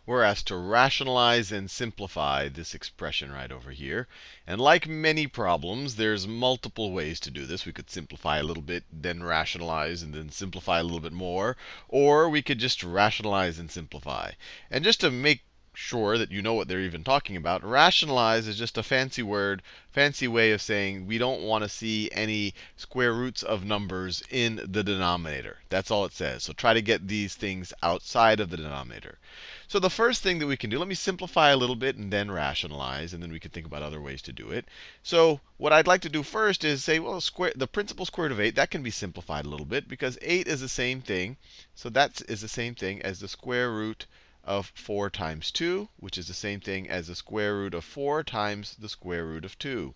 we're asked to rationalize and simplify this expression right over here. And like many problems, there's multiple ways to do this. We could simplify a little bit, then rationalize, and then simplify a little bit more. Or we could just rationalize and simplify. And just to make sure that you know what they're even talking about, rationalize is just a fancy word, fancy way of saying we don't want to see any square roots of numbers in the denominator. That's all it says. So try to get these things outside of the denominator. So the first thing that we can do, let me simplify a little bit and then rationalize, and then we can think about other ways to do it. So what I'd like to do first is say, well, the principal square root of 8, that can be simplified a little bit because 8 is the same thing. So that is the same thing as the square root of 4 times 2, which is the same thing as the square root of 4 times the square root of 2.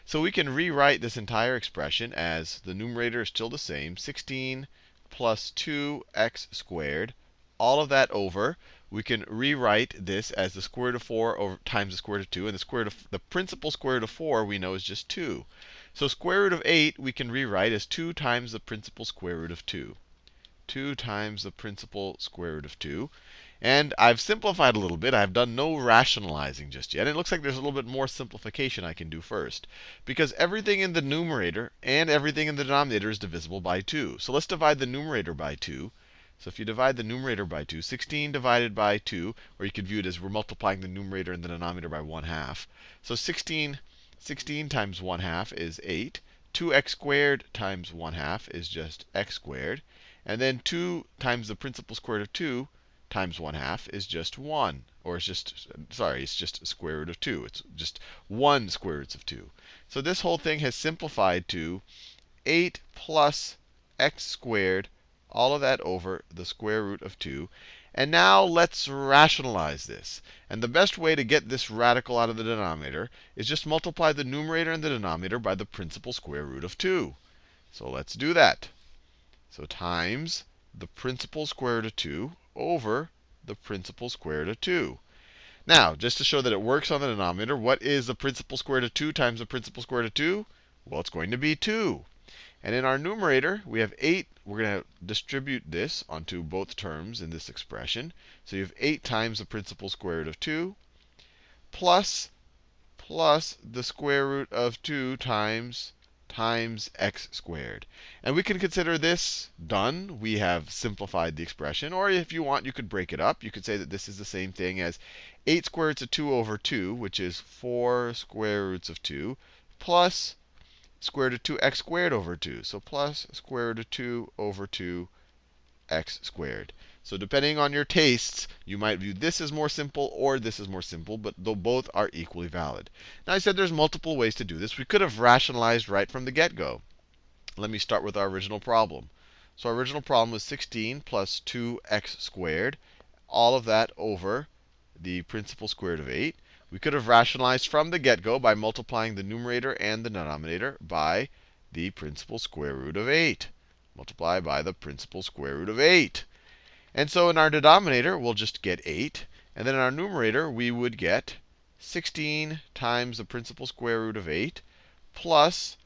So we can rewrite this entire expression as the numerator is still the same, 16 plus 2x squared, all of that over. We can rewrite this as the square root of 4 over times the square root of 2. And the principal square root of 4 we know is just 2. So square root of 8 we can rewrite as 2 times the principal square root of 2. 2 times the principal square root of 2. And I've simplified a little bit. I've done no rationalizing just yet. And it looks like there's a little bit more simplification I can do first. Because everything in the numerator and everything in the denominator is divisible by 2. So let's divide the numerator by 2. So if you divide the numerator by 2, 16 divided by 2, or you could view it as we're multiplying the numerator and the denominator by 1/2. So 16 times 1/2 is 8. 2x squared times 1/2 is just x squared. And then 2 times the principal square root of 2 times 1/2 is just 1. Or it's just, sorry, it's just square root of 2. It's just 1 square roots of 2. So this whole thing has simplified to 8 plus x squared, all of that over the square root of 2. And now let's rationalize this. And the best way to get this radical out of the denominator is just multiply the numerator and the denominator by the principal square root of 2. So let's do that. So times the principal square root of 2 over the principal square root of 2. Now, just to show that it works on the denominator, what is the principal square root of 2 times the principal square root of 2? Well, it's going to be 2. And in our numerator, we have 8. We're going to distribute this onto both terms in this expression. So you have 8 times the principal square root of 2 plus the square root of 2 times x squared. And we can consider this done. We have simplified the expression. Or if you want, you could break it up. You could say that this is the same thing as 8 square roots of 2 over 2, which is 4 square roots of 2, plus square root of 2x squared over 2. So plus square root of 2 over 2 x squared. So depending on your tastes, you might view this as more simple or this as more simple, but though both are equally valid. Now I said there's multiple ways to do this. We could have rationalized right from the get-go. Let me start with our original problem. So our original problem was 16 plus 2x squared, all of that over the principal square root of 8. We could have rationalized from the get-go by multiplying the numerator and the denominator by the principal square root of 8. Multiply by the principal square root of 8. And so in our denominator, we'll just get 8. And then in our numerator, we would get 16 times the principal square root of 8 plus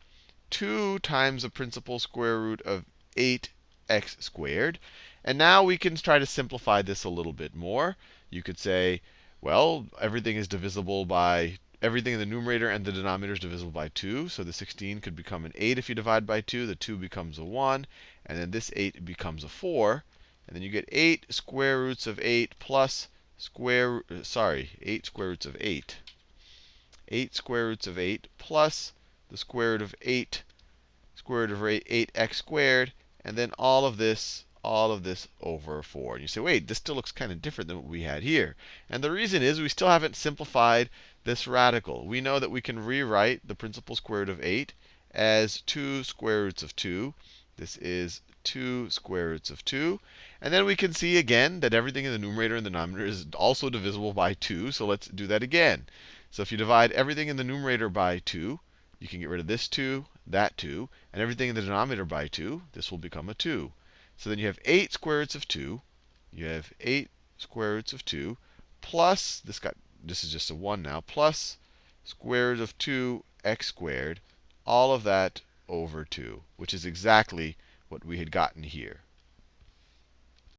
2 times the principal square root of 8x squared. And now we can try to simplify this a little bit more. You could say, well, everything is divisible by everything in the numerator and the denominator is divisible by 2. So the 16 could become an 8 if you divide by 2. The 2 becomes a 1. And then this 8 becomes a 4. And then you get 8 square roots of 8 plus 8 square roots of 8. 8 square roots of 8 plus the square root of 8, square root of 8x squared, and then all of this over 4. And you say, wait, this still looks kind of different than what we had here. And the reason is we still haven't simplified this radical. We know that we can rewrite the principal square root of 8 as 2 square roots of 2. This is 2 square roots of 2. And then we can see again that everything in the numerator and the denominator is also divisible by 2. So let's do that again. So if you divide everything in the numerator by 2, you can get rid of this 2, that 2, and everything in the denominator by 2, this will become a 2. So then you have 8 square roots of 2. You have 8 square roots of 2 plus, this is just a 1 now, plus square root of 2x squared, all of that over 2, which is exactly what we had gotten here.